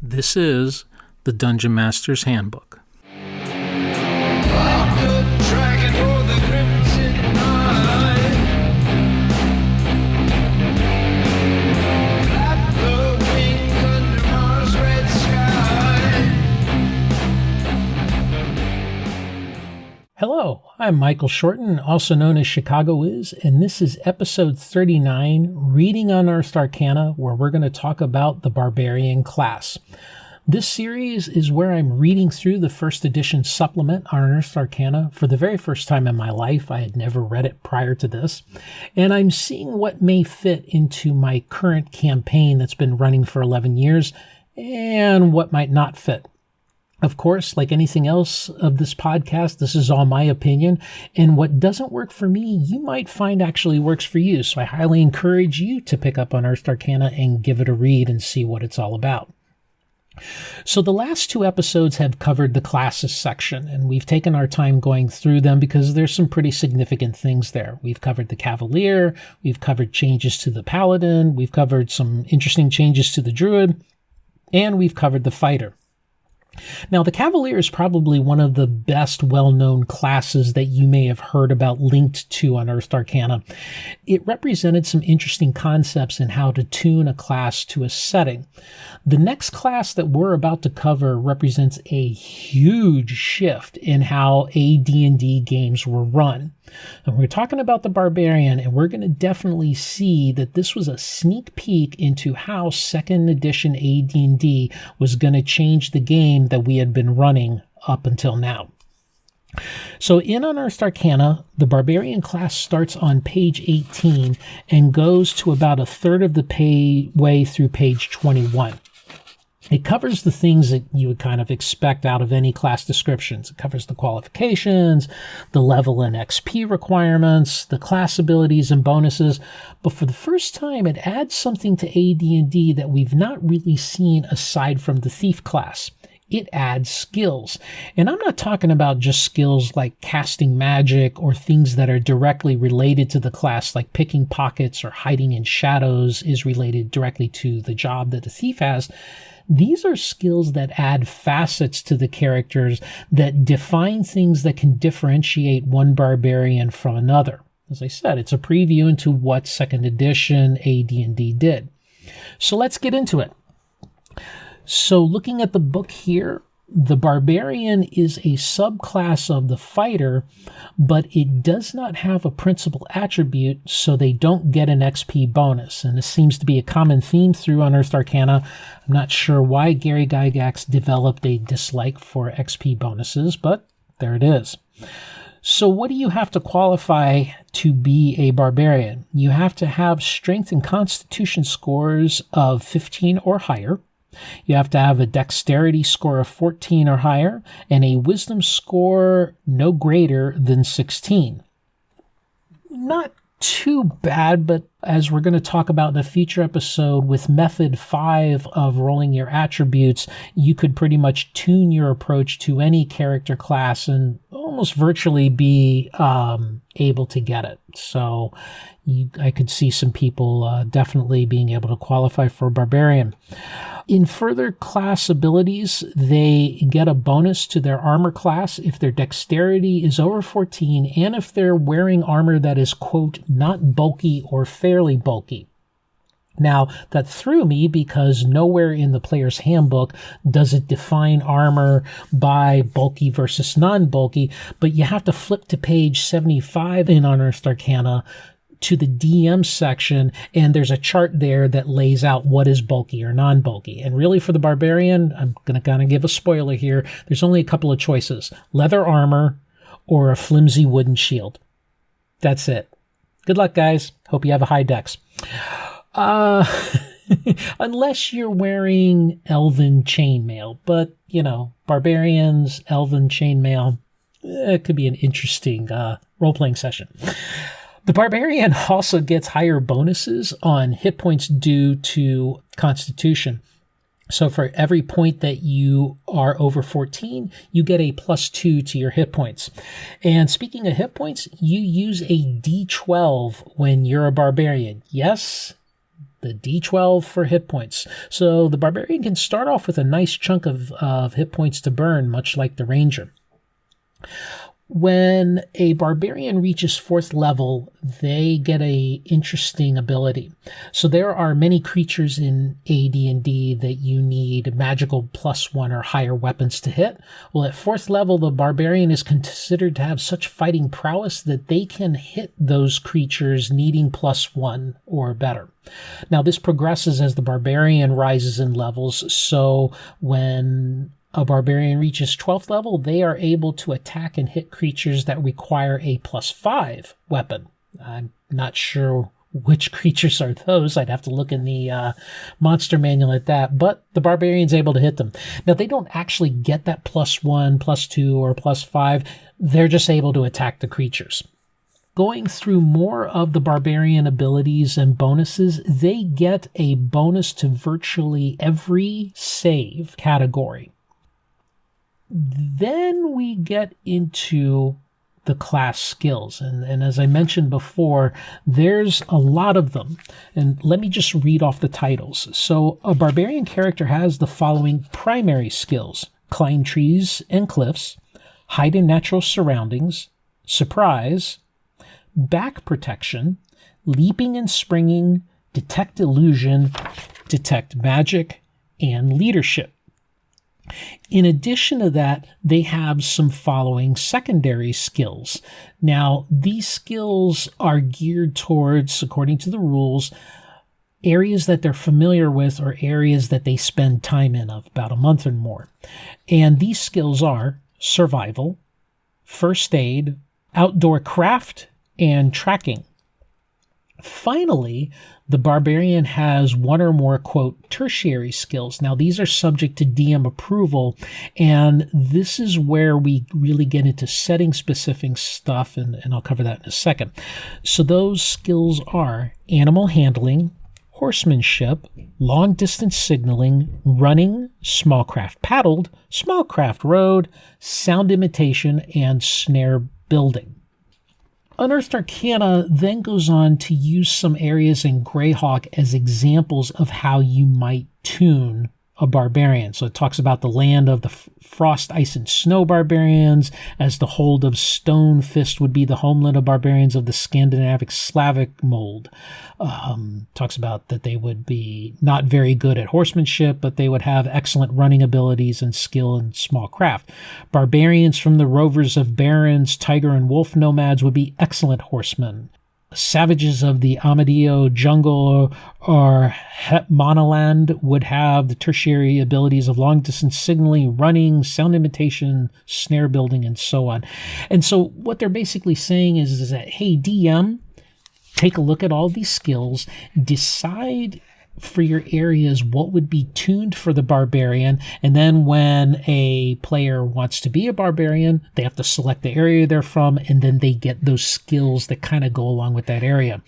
This is the Dungeon Master's Handbook. Hello, I'm Michael Shorten, also known as Chicago Is, and this is episode 39, Reading Unearthed Arcana, where we're going to talk about the Barbarian class. This series is where I'm reading through the first edition supplement, Unearthed Arcana, for the very first time in my life. I had never read it prior to this, and I'm seeing what may fit into my current campaign that's been running for 11 years, and what might not fit. Of course, like anything else of this podcast, this is all my opinion, and what doesn't work for me, you might find actually works for you. So I highly encourage you to pick up Unearthed Arcana and give it a read and see what it's all about. So the last two episodes have covered the classes section, and we've taken our time going through them because there's some pretty significant things there. We've covered the Cavalier, we've covered changes to the Paladin, we've covered some interesting changes to the Druid, and we've covered the Fighter. Now, the Cavalier is probably one of the best well-known classes that you may have heard about linked to Unearthed Arcana. It represented some interesting concepts in how to tune a class to a setting. The next class that we're about to cover represents a huge shift in how AD&D games were run. And we're talking about the Barbarian, and we're going to definitely see that this was a sneak peek into how 2nd edition AD&D was going to change the game that we had been running up until now. So in Unearthed Arcana, the Barbarian class starts on page 18 and goes to about a third of the way through page 21. It covers the things that you would kind of expect out of any class descriptions. It covers the qualifications, the level and XP requirements, the class abilities and bonuses. But for the first time, it adds something to AD&D that we've not really seen aside from the Thief class. It adds skills. And I'm not talking about just skills like casting magic or things that are directly related to the class, like picking pockets or hiding in shadows is related directly to the job that a thief has. These are skills that add facets to the characters that define things that can differentiate one barbarian from another. As I said, it's a preview into what 2nd edition AD&D did. So let's get into it. So looking at the book here, the Barbarian is a subclass of the Fighter, but it does not have a principal attribute, so they don't get an XP bonus. And this seems to be a common theme through Unearthed Arcana. I'm not sure why Gary Gygax developed a dislike for XP bonuses, but there it is. So what do you have to qualify to be a Barbarian? You have to have Strength and Constitution scores of 15 or higher. You have to have a Dexterity score of 14 or higher, and a Wisdom score no greater than 16. Not too bad, but as we're going to talk about in a future episode, with Method 5 of rolling your attributes, you could pretty much tune your approach to any character class and almost virtually be able to get it. So I could see some people definitely being able to qualify for Barbarian. In further class abilities, they get a bonus to their armor class if their dexterity is over 14 and if they're wearing armor that is, quote, not bulky or fairly bulky. Now, that threw me because nowhere in the player's handbook does it define armor by bulky versus non-bulky, but you have to flip to page 75 in Unearthed Arcana to the DM section, and there's a chart there that lays out what is bulky or non-bulky. And really for the Barbarian, I'm going to kind of give a spoiler here, there's only a couple of choices: leather armor or a flimsy wooden shield. That's it. Good luck, guys. Hope you have a high dex. Unless you're wearing elven chainmail, but, barbarians, elven chainmail, it could be an interesting role-playing session. The Barbarian also gets higher bonuses on hit points due to Constitution. So for every point that you are over 14, you get a +2 to your hit points. And speaking of hit points, you use a D12 when you're a Barbarian. Yes, the D12 for hit points. So the Barbarian can start off with a nice chunk of hit points to burn, much like the Ranger. When a Barbarian reaches 4th level, they get a interesting ability. So there are many creatures in AD&D that you need magical +1 or higher weapons to hit. Well, at 4th level, the Barbarian is considered to have such fighting prowess that they can hit those creatures needing +1 or better. Now, this progresses as the Barbarian rises in levels, so when a Barbarian reaches 12th level, they are able to attack and hit creatures that require a +5 weapon. I'm not sure which creatures are those. I'd have to look in the monster manual at that, but the Barbarian's able to hit them. Now, they don't actually get that +1, +2, or +5. They're just able to attack the creatures. Going through more of the Barbarian abilities and bonuses, they get a bonus to virtually every save category. Then we get into the class skills. And as I mentioned before, there's a lot of them. And let me just read off the titles. So a Barbarian character has the following primary skills: climb trees and cliffs, hide in natural surroundings, surprise, back protection, leaping and springing, detect illusion, detect magic, and leadership. In addition to that, they have some following secondary skills. Now, these skills are geared towards, according to the rules, areas that they're familiar with or areas that they spend time in of about a month or more. And these skills are survival, first aid, outdoor craft, and tracking. Finally, the Barbarian has one or more, quote, tertiary skills. Now, these are subject to DM approval, and this is where we really get into setting-specific stuff, and I'll cover that in a second. So those skills are animal handling, horsemanship, long-distance signaling, running, small craft paddled, small craft rowed, sound imitation, and snare building. Unearthed Arcana then goes on to use some areas in Greyhawk as examples of how you might tune a barbarian. So it talks about the land of the frost, ice, and snow barbarians, as the hold of Stone Fist would be the homeland of barbarians of the Scandinavic Slavic mold. Talks about that they would be not very good at horsemanship, but they would have excellent running abilities and skill in small craft. Barbarians from the rovers of barons, tiger, and wolf nomads would be excellent horsemen. Savages of the Amadeo jungle or Monoland would have the tertiary abilities of long-distance signaling, running, sound imitation, snare building, and so on. And so what they're basically saying is that, hey, DM, take a look at all these skills, decide for your areas what would be tuned for the barbarian, and then when a player wants to be a barbarian, they have to select the area they're from, and then they get those skills that kind of go along with that area.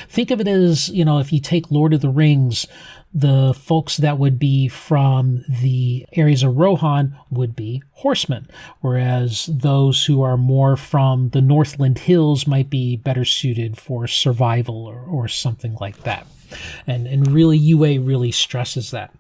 Think of it as, if you take Lord of the Rings, the folks that would be from the areas of Rohan would be horsemen, whereas those who are more from the Northland Hills might be better suited for survival or something like that. And really, UA really stresses that.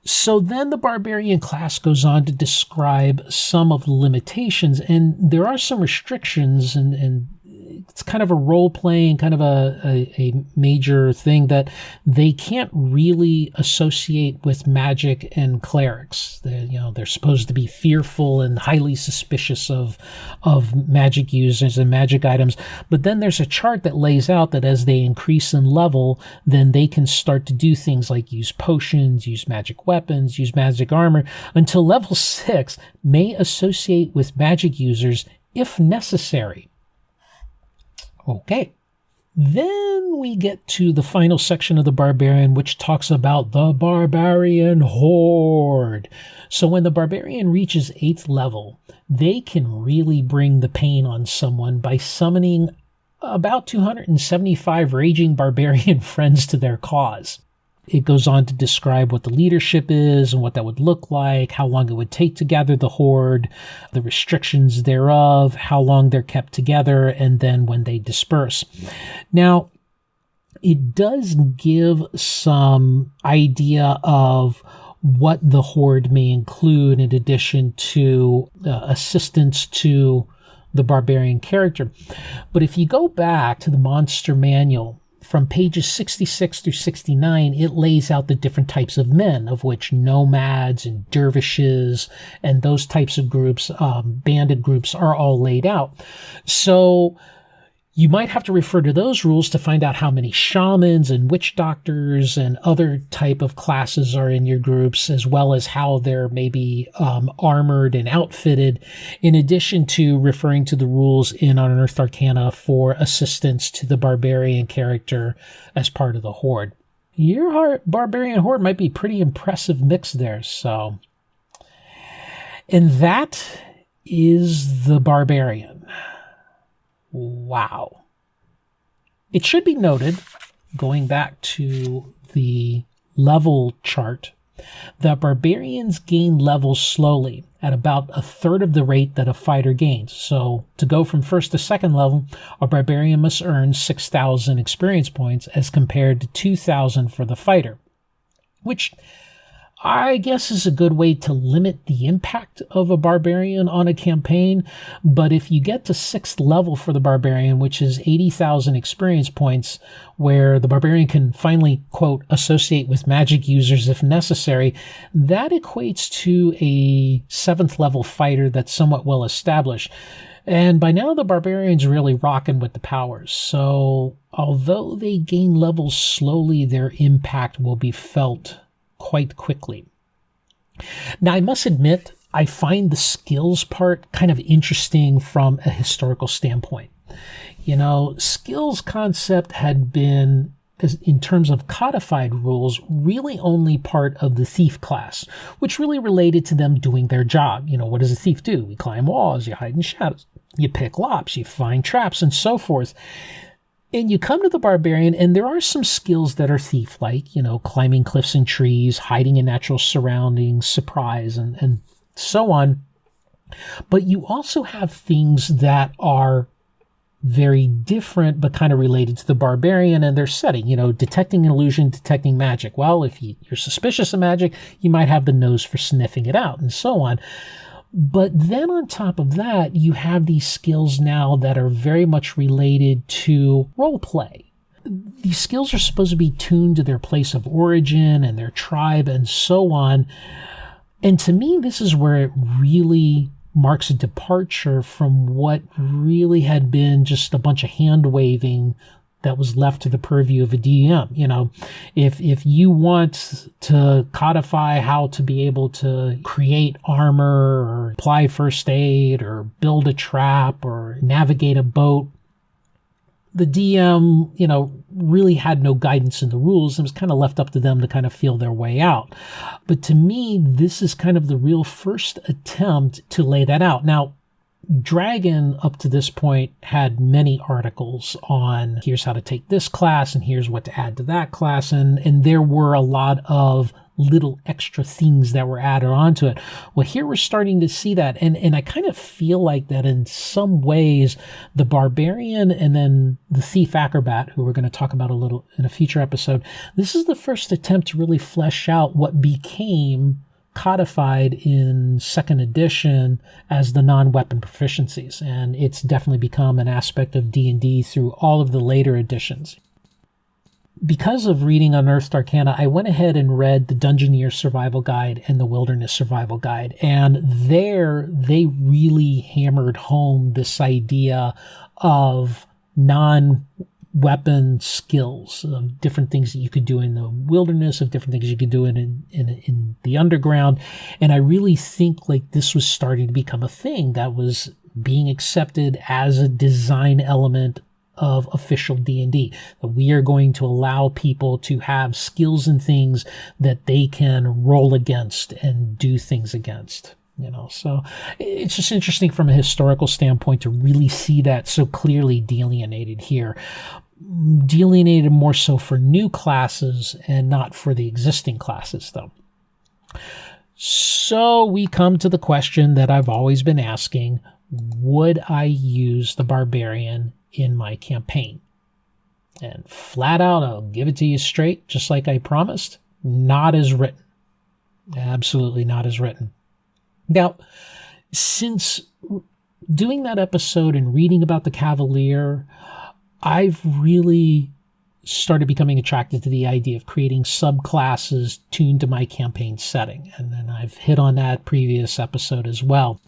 So then the Barbarian class goes on to describe some of the limitations, and there are some restrictions, and it's kind of a role-playing, kind of a major thing that they can't really associate with magic and clerics. They're supposed to be fearful and highly suspicious of magic users and magic items. But then there's a chart that lays out that as they increase in level, then they can start to do things like use potions, use magic weapons, use magic armor, until level 6 may associate with magic users if necessary. Okay, then we get to the final section of the Barbarian, which talks about the Barbarian Horde. So when the Barbarian reaches 8th level, they can really bring the pain on someone by summoning about 275 raging barbarian friends to their cause. It goes on to describe what the leadership is and what that would look like, how long it would take to gather the horde, the restrictions thereof, how long they're kept together, and then when they disperse. Now, it does give some idea of what the horde may include in addition to assistance to the barbarian character. But if you go back to the monster manual, from pages 66 through 69, it lays out the different types of men, of which nomads and dervishes and those types of groups, bandit groups, are all laid out. So you might have to refer to those rules to find out how many shamans and witch doctors and other type of classes are in your groups, as well as how they're maybe armored and outfitted, in addition to referring to the rules in Unearthed Arcana for assistance to the barbarian character as part of the horde. Your barbarian horde might be a pretty impressive mix there. So, and that is the barbarian. Wow. It should be noted, going back to the level chart, that barbarians gain levels slowly at about a third of the rate that a fighter gains. So to go from first to second level, a barbarian must earn 6,000 experience points as compared to 2,000 for the fighter, which I guess is a good way to limit the impact of a barbarian on a campaign. But if you get to 6th level for the barbarian, which is 80,000 experience points, where the barbarian can finally, quote, associate with magic users if necessary, that equates to a 7th level fighter that's somewhat well established. And by now, the barbarian's really rocking with the powers. So although they gain levels slowly, their impact will be felt quite quickly. Now, I must admit, I find the skills part kind of interesting from a historical standpoint. You know, skills concept had been, in terms of codified rules, really only part of the thief class, which really related to them doing their job. You know, what does a thief do? You climb walls, you hide in shadows, you pick locks, you find traps, and so forth. And you come to the barbarian, and there are some skills that are thief-like, you know, climbing cliffs and trees, hiding in natural surroundings, surprise, and so on. But you also have things that are very different, but kind of related to the barbarian and their setting. You know, detecting an illusion, detecting magic. Well, if you're suspicious of magic, you might have the nose for sniffing it out, and so on. But then on top of that, you have these skills now that are very much related to role play. These skills are supposed to be tuned to their place of origin and their tribe and so on. And to me, this is where it really marks a departure from what really had been just a bunch of hand-waving that was left to the purview of a DM. You know, if you want to codify how to be able to create armor or apply first aid or build a trap or navigate a boat, the DM, you know, really had no guidance in the rules and was kind of left up to them to kind of feel their way out. But to me, this is kind of the real first attempt to lay that out. Now, Dragon, up to this point, had many articles on here's how to take this class and here's what to add to that class. And there were a lot of little extra things that were added onto it. Well, here we're starting to see that. And I kind of feel like that in some ways, the barbarian and then the thief acrobat, who we're going to talk about a little in a future episode, this is the first attempt to really flesh out what became codified in 2nd edition as the non-weapon proficiencies, and it's definitely become an aspect of D&D through all of the later editions. Because of reading Unearthed Arcana, I went ahead and read the Dungeoneer Survival Guide and the Wilderness Survival Guide, and there they really hammered home this idea of non-weapon skills, of different things that you could do in the wilderness, of different things you could do in the underground. And I really think like this was starting to become a thing that was being accepted as a design element of official D&D, that we are going to allow people to have skills and things that they can roll against and do things against. You know, so it's just interesting from a historical standpoint to really see that so clearly delineated here. Delineated more so for new classes and not for the existing classes, though. So we come to the question that I've always been asking: would I use the barbarian in my campaign? And flat out, I'll give it to you straight, just like I promised, not as written. Absolutely not as written. Now, since doing that episode and reading about the Cavalier, I've really started becoming attracted to the idea of creating subclasses tuned to my campaign setting. And then I've hit on that previous episode as well.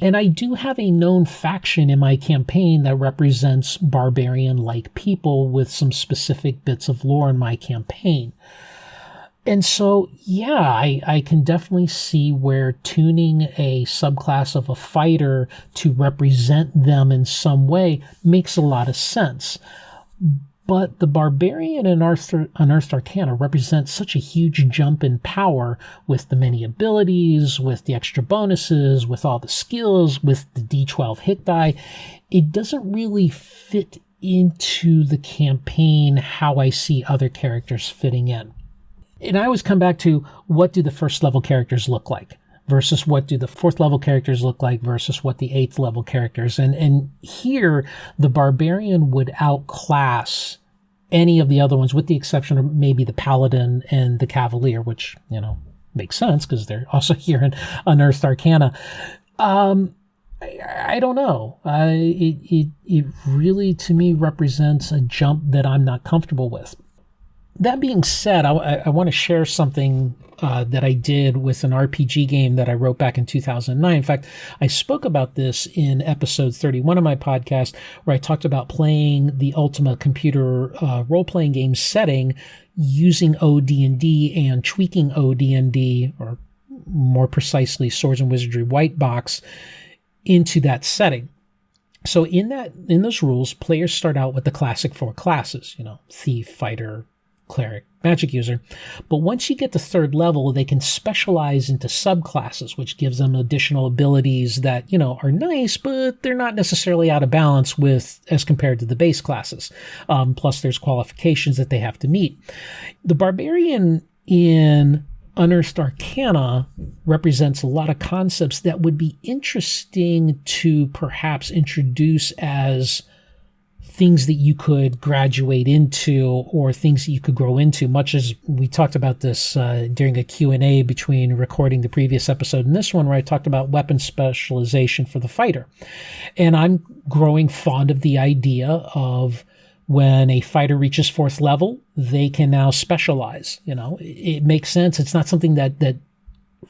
And I do have a known faction in my campaign that represents barbarian-like people with some specific bits of lore in my campaign. And so, yeah, I can definitely see where tuning a subclass of a fighter to represent them in some way makes a lot of sense. But the Barbarian in Unearthed Arcana represents such a huge jump in power with the many abilities, with the extra bonuses, with all the skills, with the D12 hit die. It doesn't really fit into the campaign how I see other characters fitting in. And I always come back to, what do the first level characters look like versus what do the fourth level characters look like versus what the eighth level characters. And here, the Barbarian would outclass any of the other ones, with the exception of maybe the Paladin and the Cavalier, which, makes sense because they're also here in Unearthed Arcana. I don't know. It really, to me, represents a jump that I'm not comfortable with. That being said, I want to share something that I did with an RPG game that I wrote back in 2009. In fact, I spoke about this in episode 31 of my podcast, where I talked about playing the Ultima computer role-playing game setting using OD&D and tweaking OD&D, or more precisely, Swords and Wizardry White Box, into that setting. So in those rules, players start out with the classic 4 classes, thief, fighter, cleric, magic user. But once you get to 3rd level, they can specialize into subclasses, which gives them additional abilities that, are nice, but they're not necessarily out of balance with as compared to the base classes. Plus there's qualifications that they have to meet. The Barbarian in Unearthed Arcana represents a lot of concepts that would be interesting to perhaps introduce as things that you could graduate into or things that you could grow into, much as we talked about this during a Q&A between recording the previous episode and this one, where I talked about weapon specialization for the fighter. And I'm growing fond of the idea of when a fighter reaches 4th level, they can now specialize. It makes sense. It's not something that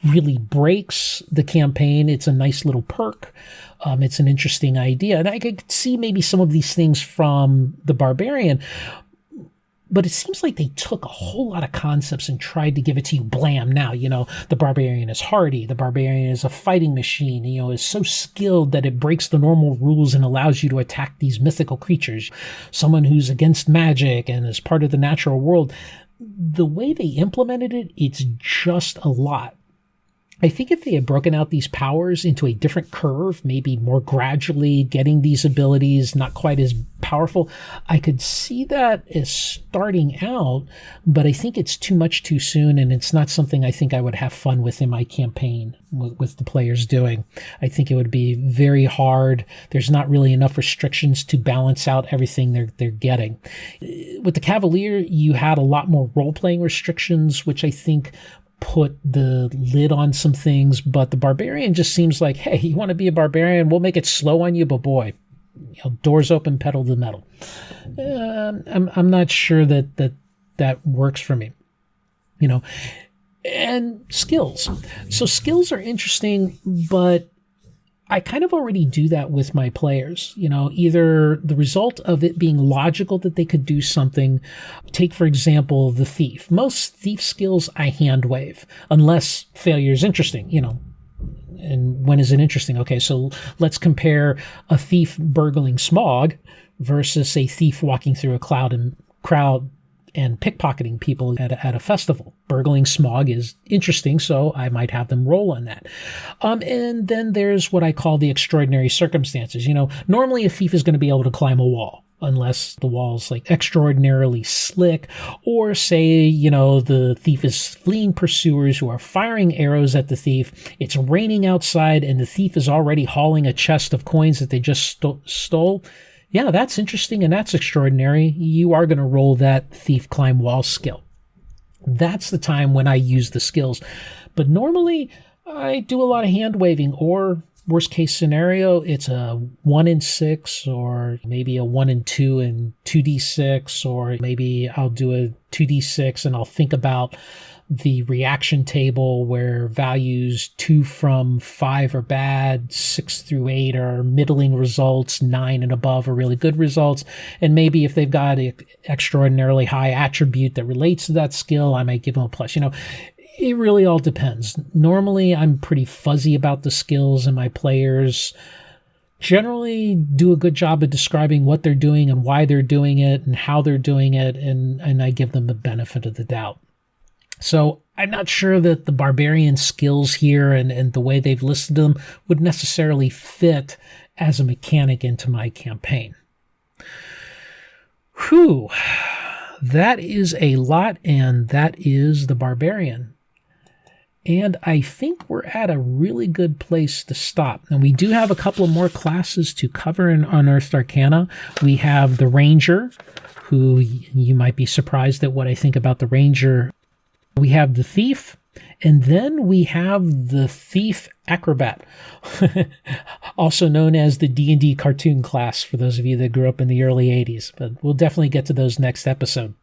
really breaks the campaign. It's a nice little perk. It's an interesting idea. And I could see maybe some of these things from the Barbarian, but it seems like they took a whole lot of concepts and tried to give it to you blam. Now, the Barbarian is hardy. The Barbarian is a fighting machine, is so skilled that it breaks the normal rules and allows you to attack these mythical creatures. Someone who's against magic and is part of the natural world. The way they implemented it, it's just a lot. I think if they had broken out these powers into a different curve, maybe more gradually getting these abilities, not quite as powerful, I could see that as starting out, but I think it's too much too soon, and it's not something I think I would have fun with in my campaign with the players doing. I think it would be very hard. There's not really enough restrictions to balance out everything they're getting. With the Cavalier, you had a lot more role-playing restrictions, which I think put the lid on some things, but the Barbarian just seems like, hey, you want to be a barbarian? We'll make it slow on you, but boy, doors open, pedal to the metal. I'm not sure that works for me, and skills. So skills are interesting, but I kind of already do that with my players. Either the result of it being logical that they could do something. Take, for example, the thief. Most thief skills I hand wave, unless failure is interesting, And when is it interesting? Okay, so let's compare a thief burgling smog versus a thief walking through a crowd and pickpocketing people at a festival. Burgling smog is interesting, so I might have them roll on that. And then there's what I call the extraordinary circumstances. Normally a thief is going to be able to climb a wall, unless the wall's like extraordinarily slick, or say, the thief is fleeing pursuers who are firing arrows at the thief. It's raining outside and the thief is already hauling a chest of coins that they just stole. Yeah, that's interesting and that's extraordinary. You are going to roll that Thief Climb Wall skill. That's the time when I use the skills. But normally I do a lot of hand waving, or worst case scenario, it's a 1 in 6, or maybe a 1 in 2 and 2d6, or maybe I'll do a 2d6 and I'll think about the reaction table where values 2 from 5 are bad, 6 through 8 are middling results, 9 and above are really good results. And maybe if they've got an extraordinarily high attribute that relates to that skill, I might give them a plus. It really all depends. Normally, I'm pretty fuzzy about the skills, and my players generally do a good job of describing what they're doing and why they're doing it and how they're doing it, and I give them the benefit of the doubt. So I'm not sure that the Barbarian skills here and the way they've listed them would necessarily fit as a mechanic into my campaign. Whew, that is a lot, and that is the Barbarian. And I think we're at a really good place to stop. And we do have a couple of more classes to cover in Unearthed Arcana. We have the Ranger, who you might be surprised at what I think about the Ranger. We have the Thief, and then we have the Thief Acrobat, also known as the D&D cartoon class for those of you that grew up in the early 80s. But we'll definitely get to those next episode.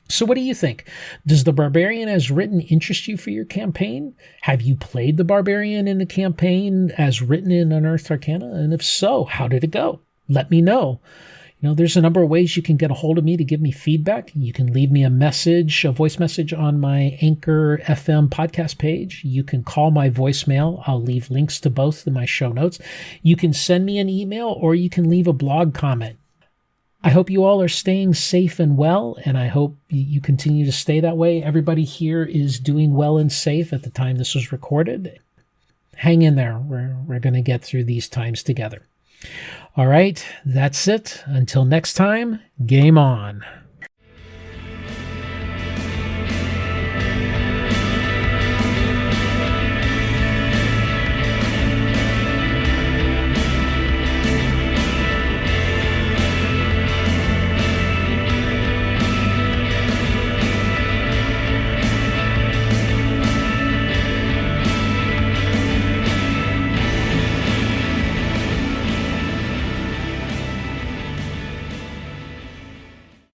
So what do you think? Does the Barbarian as written interest you for your campaign? Have you played the Barbarian in a campaign as written in Unearthed Arcana? And if so, how did it go? Let me know. There's a number of ways you can get a hold of me to give me feedback. You can leave me a voice message on my Anchor FM podcast page. You can call my voicemail. I'll leave links to both in my show notes. You can send me an email, or you can leave a blog comment. I hope you all are staying safe and well, and I hope you continue to stay that way. Everybody here is doing well and safe at the time this was recorded. Hang in there. We're going to get through these times together. All right, that's it. Until next time, game on.